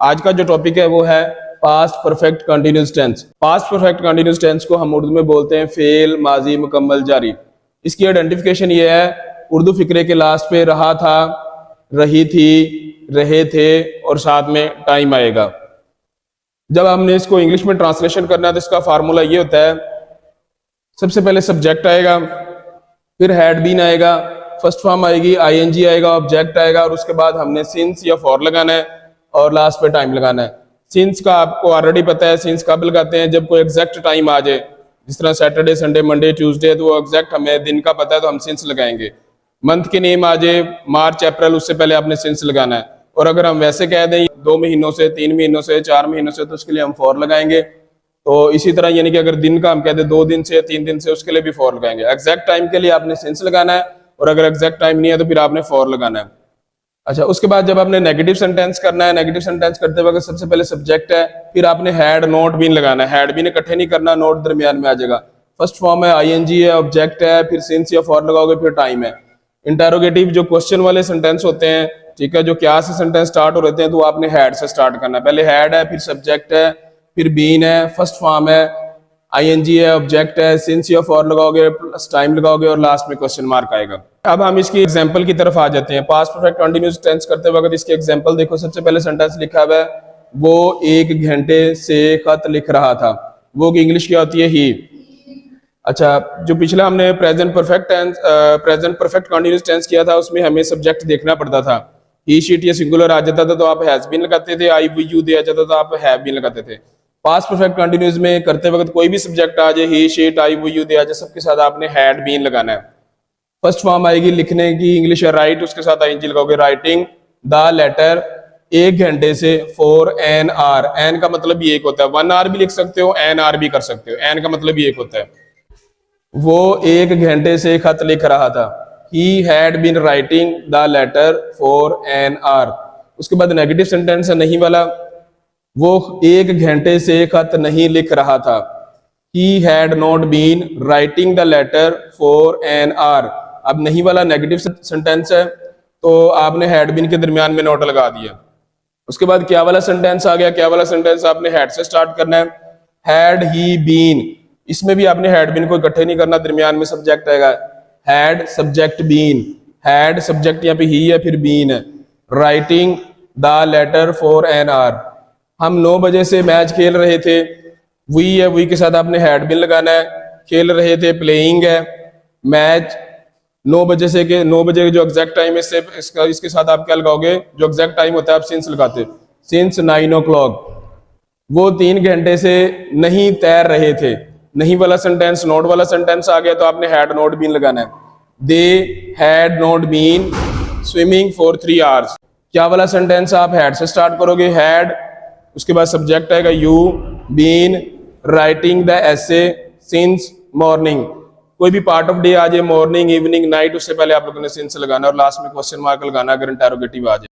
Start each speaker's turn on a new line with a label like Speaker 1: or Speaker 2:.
Speaker 1: आज का जो टॉपिक है वो है past perfect continuous tense. Past perfect continuous tense को हम उर्दू में बोलते हैं फेल, माजी, मुकम्मल, जारी। इसकी आइडेंटिफिकेशन ये है, उर्दू फिक्रे के लास्ट पे रहा था, रही थी, रहे थे और साथ में टाइम आएगा। जब हमने इसको इंग्लिश में ट्रांसलेशन करना है तो इसका फार्मूला ये होता है, सबसे पहले सब्जेक्ट आएगा, फिर हैड बीन आएगा, फर्स्ट फॉर्म आएगी, आईएनजी आएगा, ऑब्जेक्ट आएगा और उसके बाद हमने सिंस या फॉर लगाना है और लास्ट पे टाइम लगाना है। सिंस का आपको ऑलरेडी पता है, सिंस कब लगाते हैं, जब कोई एग्जैक्ट टाइम आ जाए, जिस तरह सैटरडे, संडे, मंडे, ट्यूसडे, तो वो एग्जैक्ट हमें दिन का पता है तो हम सिंस लगाएंगे। मंथ के नेम आ जाए, मार्च, अप्रैल, उससे पहले आपने सिंस लगाना है। और अगर हम वैसे कह दें 2 महीनों से, 3 महीनों से, 4 महीनों से, तो उसके लिए हम फॉर लगाएंगे। तो इसी तरह यानी कि अगर दिन का हम कहते हैं 2 दिन से, 3 दिन से, उसके लिए भी फॉर लगाएंगे। एग्जैक्ट टाइम के लिए आपने सिंस लगाना है और अगर एग्जैक्ट टाइम नहीं है तो फिर आपने फॉर लगाना है। अच्छा, उसके बाद जब आपने नेगेटिव सेंटेंस करना है, नेगेटिव सेंटेंस करते वक्त सबसे पहले सब्जेक्ट है, फिर आपने हैड, नॉट बीन लगाना है। हैड बीन इकट्ठे नहीं करना, नॉट दरमियान में आ जाएगा। फर्स्ट फॉर्म है, आईएनजी है, ऑब्जेक्ट है, फिर सिंस या फॉर लगाओगे, फिर टाइम है। इंटेरोगेटिव जो क्वेश्चन वाले सेंटेंस होते हैं, ठीक है, जो क्या से सेंटेंस स्टार्ट हो रहे हैं, तो आपने हैड से स्टार्ट करना है। पहले हैड है, फिर सब्जेक्ट है, फिर बीन है, फर्स्ट फॉर्म है, आईएनजी है, ऑब्जेक्ट है, सिंस या फॉर लगाओगे, प्लस टाइम लगाओगे और लास्ट में क्वेश्चन मार्क आएगा। अब हम इसकी एग्जांपल की तरफ आ जाते हैं। पास्ट परफेक्ट कंटीन्यूअस टेंस करते वक्त इसकी एग्जांपल देखो। सबसे पहले सेंटेंस लिखा हुआ है, वो 1 घंटे से खत लिख रहा था। वो की इंग्लिश क्या होती है? ही। अच्छा, जो पिछला हमने प्रेजेंट परफेक्ट कंटीन्यूअस टेंस किया था, उसमें हमें सब्जेक्ट देखना पड़ता था। ही, शीट या सिंगुलर आ जाता था तो आप हैज बीन लगाते थे, आई, वी, यू दे आ जाता था, आप हैव बीन लगाते थे। पास्ट परफेक्ट कंटीन्यूअस में करते वक्त कोई भी सब्जेक्ट आ जाए, he, she it, I, we, you they आ जाए, सबके साथ आपने हैड बीन लगाना है। फर्स्ट फॉर्म आएगी लिखने की, इंग्लिश है राइट, उसके साथ आईएनजी लगाओगे, राइटिंग द लेटर 1 घंटे से, फॉर एन आवर। एन का मतलब ये एक होता है, 1 आवर भी लिख सकते हो, एन आवर भी कर सकते हो। एन का मतलब ये एक होता है। वो 1 घंटे से खत लिख रहा था। He had been writing the letter for an hour। उसके बाद नेगेटिव सेंटेंस है नहीं वाला, वो 1 घंटे से खत नहीं लिख रहा था। He had not been writing the letter for an hour। अब नहीं वाला नेगेटिव सेंटेंस है तो आपने हैड बीन के दरमियान में नोट लगा दिया। उसके बाद क्या वाला सेंटेंस आ गया, क्या वाला सेंटेंस आपने हैड से स्टार्ट करना है। हैड ही बीन, इसमें भी आपने हैड बीन को इकट्ठे नहीं करना, दरमियान में सब्जेक्ट आएगा। Had, subject, been. Had subject यहाँ पे ही है, फिर बीन है। Writing the letter for an hour. हम 9 बजे से मैच खेल रहे थे, वी है, वी के साथ आपने हैड बीन लगाना है। खेल रहे थे, प्लेइंग है। मैच 9 बजे से के 9 बजे जो एग्जैक्ट टाइम है, इसके साथ आप क्या लगाओगे, जो एग्जैक्ट टाइम होता है आप सिंस लगाते, सिंस 9 o'clock। वो 3 घंटे से नहीं तैर रहे थे। नहीं वाला सेंटेंस, नोट वाला सेंटेंस आ गया तो आपने हैड नॉट बीन लगाना है। They had not been swimming for 3 hours। क्या वाला सेंटेंस आप हैड से स्टार्ट करोगे, हैड, उसके बाद सब्जेक्ट आएगा you, been writing the essay since morning. कोई भी पार्ट ऑफ डे आ जाए, मॉर्निंग, इवनिंग, नाइट, उससे पहले आप लोगों ने सिंस लगाना और लास्ट में क्वेश्चन मार्क लगाना अगर इंटेरोगेटिव आ जाए।